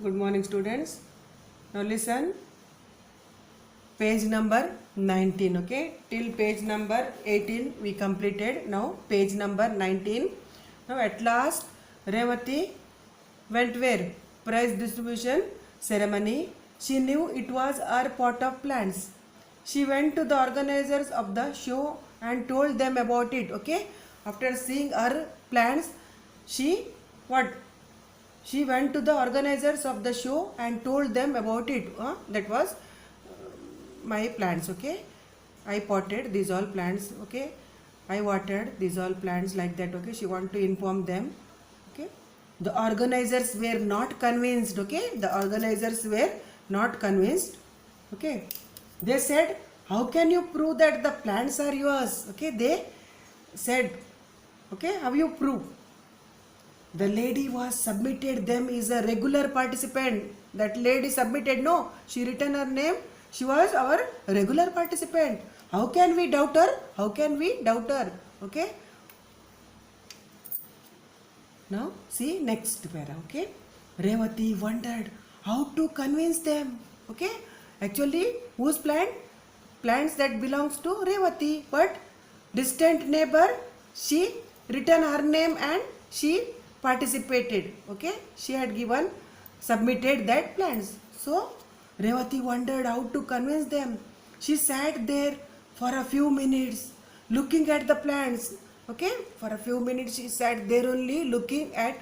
Good morning, students. Now listen, page number 19. Okay, till page number 18 we completed. Now page number 19. Now at last Revati went where? Prize distribution ceremony. She knew it was her pot of plants. She went to the organizers of the show and told them about it. Okay, after seeing her plants, she what? She went to the organizers of the show and told them about it. That was my plants. Okay, I potted these all plants. Okay, I watered these all plants like that. Okay, she want to inform them. Okay, the organizers were not convinced. Okay, the organizers were not convinced. Okay, they said, how can you prove that the plants are yours? Okay, they said, okay, how you prove? The lady was submitted them is a regular participant. That lady submitted, no, she written her name. She was our regular participant. How can we doubt her? How can we doubt her? Okay. Now see next para. Okay. Revati wondered how to convince them. Okay. Actually, whose plant? Plants that belongs to Revati, but distant neighbor, she written her name and she participated. Okay, she had given submitted that plans. So Revati wondered how to convince them. She sat there for a few minutes looking at the plants. Okay, for a few minutes she sat there only looking at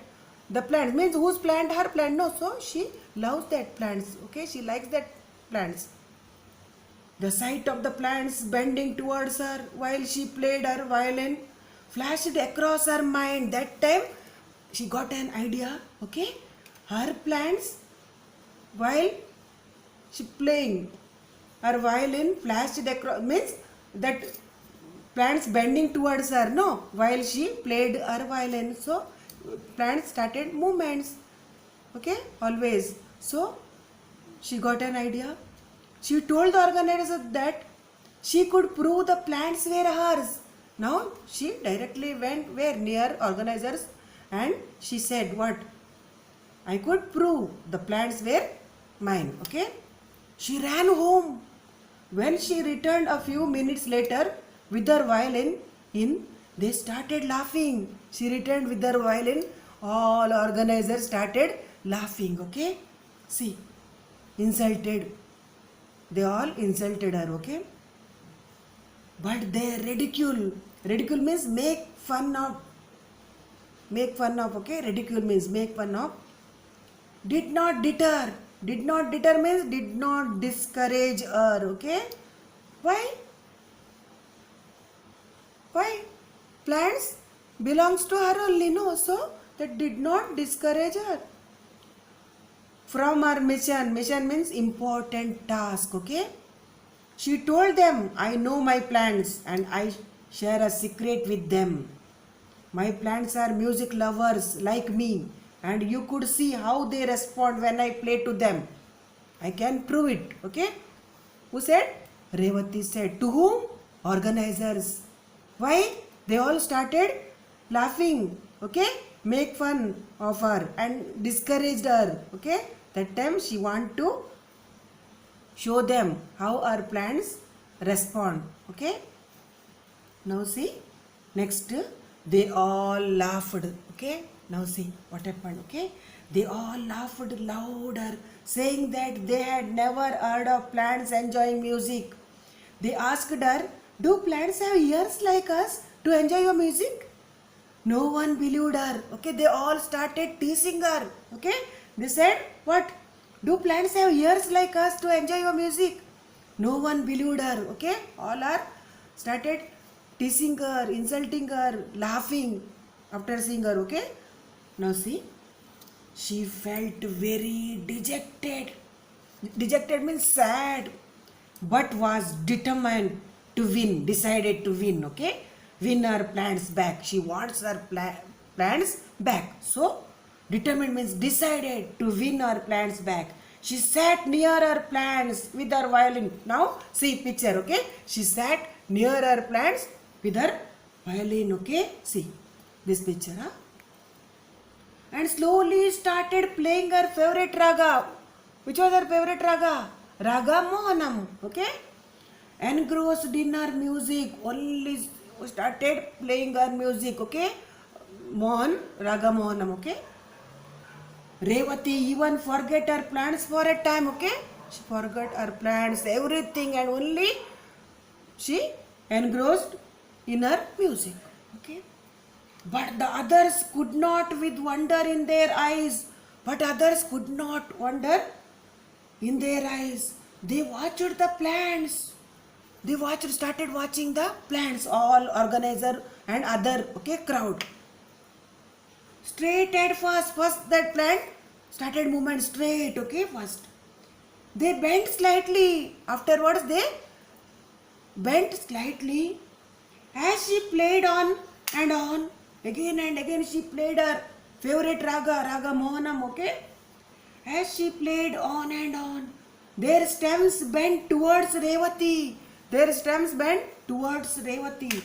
the plants. Means whose plant? Her plant. No, so she loves that plants. Okay, she likes that plants. The sight of the plants bending towards her while she played her violin flashed across her mind. That time she got an idea. Okay, her plants while she playing her violin flashed across, means that plants bending towards her, no, while she played her violin. So plants started movements. Okay, always. So she got an idea. She told the organizer that she could prove the plants were hers. Now she directly went where? Near organizers, and she said what? I could prove the plants were mine. Okay. She ran home. When she returned a few minutes later with her violin in, they started laughing. She returned with her violin. All organizers started laughing. Okay. See, insulted. They all insulted her. Okay. But they ridicule. Ridicule means make fun of. Make fun of. Okay. Ridicule means make fun of. Did not deter. Did not deter means did not discourage her. Okay. Why? Why? Plants belongs to her only. No. So that did not discourage her from her mission. Mission means important task. Okay. She told them, I know my plants and I share a secret with them. My plants are music lovers like me, and you could see how they respond when I play to them. I can prove it. Okay. Who said? Revati said. To whom? Organizers. Why? They all started laughing. Okay. Make fun of her and discouraged her. Okay. That time she want to show them how our plants respond. Okay. Now see next, they all laughed. Okay. Now see what happened. Okay. They all laughed louder, saying that they had never heard of plants enjoying music. They asked her, do plants have ears like us to enjoy your music? No one believed her. Okay. They all started teasing her. Okay. They said, what? Do plants have ears like us to enjoy your music? No one believed her. Okay. All are started teasing her, insulting her, laughing after seeing her. Okay. Now see, she felt very dejected. Dejected means sad, but was determined to win, decided to win. Okay. Win her plants back. She wants her plants back. So determined means decided to win her plants back. She sat near her plants with her violin. Now see picture. Okay. She sat near her plants with her violin. Okay. See this picture. and slowly started playing her favorite raga. Which was her favorite raga? Raga Mohanam. Okay? Engrossed in her music, only started playing her music. Okay? Mohan, Raga Mohanam. Okay? Revati even forget her plans for a time. Okay? She forgot her plans, everything, and only she engrossed in her music. Okay? But the others could not with wonder in their eyes. But others could not wonder in their eyes. They watched the plants. They started watching the plants, all organizer and other, okay, crowd. Straight at first that plant started movement straight, okay, first. They bent slightly. Afterwards, they bent slightly as she played on and on. Again and again she played her favorite raga, Raga Mohanam, okay? As she played on and on, their stems bent towards Revati. Their stems bent towards Revati,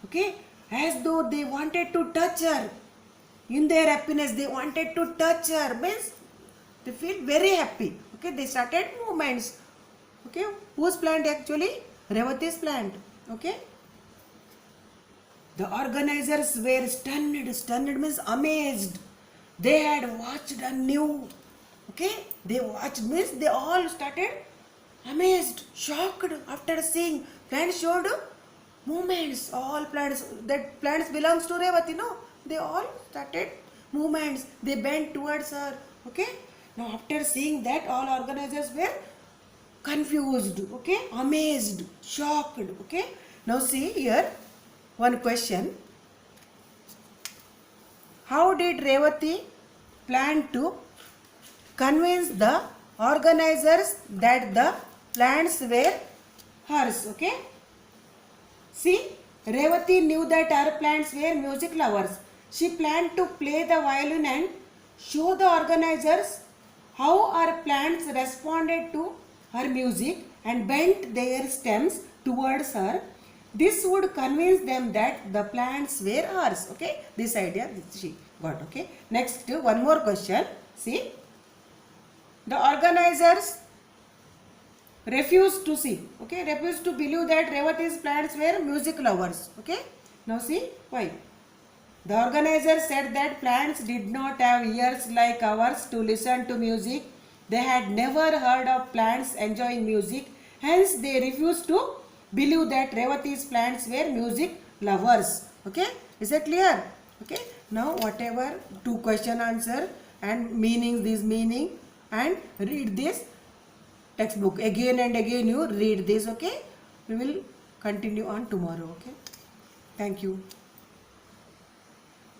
okay? As though they wanted to touch her. In their happiness, they wanted to touch her. Means they feel very happy. Okay, they started movements. Okay, whose plant actually? Revati's plant. Okay. The organizers were stunned. Stunned means amazed. They had watched a new. Okay, they watched means they all started amazed, shocked after seeing plants showed movements. All plants, that plants belongs to Revati, no? They all started movements. They bent towards her. Okay. Now after seeing that, all organizers were confused. Okay, amazed, shocked. Okay. Now see here, one question. How did Revati plan to convince the organizers that the plants were hers? Okay. See, Revati knew that her plants were music lovers. She planned to play the violin and show the organizers how her plants responded to her music and bent their stems towards her. This would convince them that the plants were hers. Okay, this idea she got. Okay, next one more question. See, the organizers refused to see. Okay, refused to believe that Revati's plants were music lovers. Okay, now see why. The organizers said that plants did not have ears like ours to listen to music. They had never heard of plants enjoying music. Hence, they refused to believe that Revati's plants were music lovers. Okay, is that clear? Okay, now whatever two question answer and meaning, this meaning, and read this textbook again and again. You read this. Okay, we will continue on tomorrow. Okay, thank you.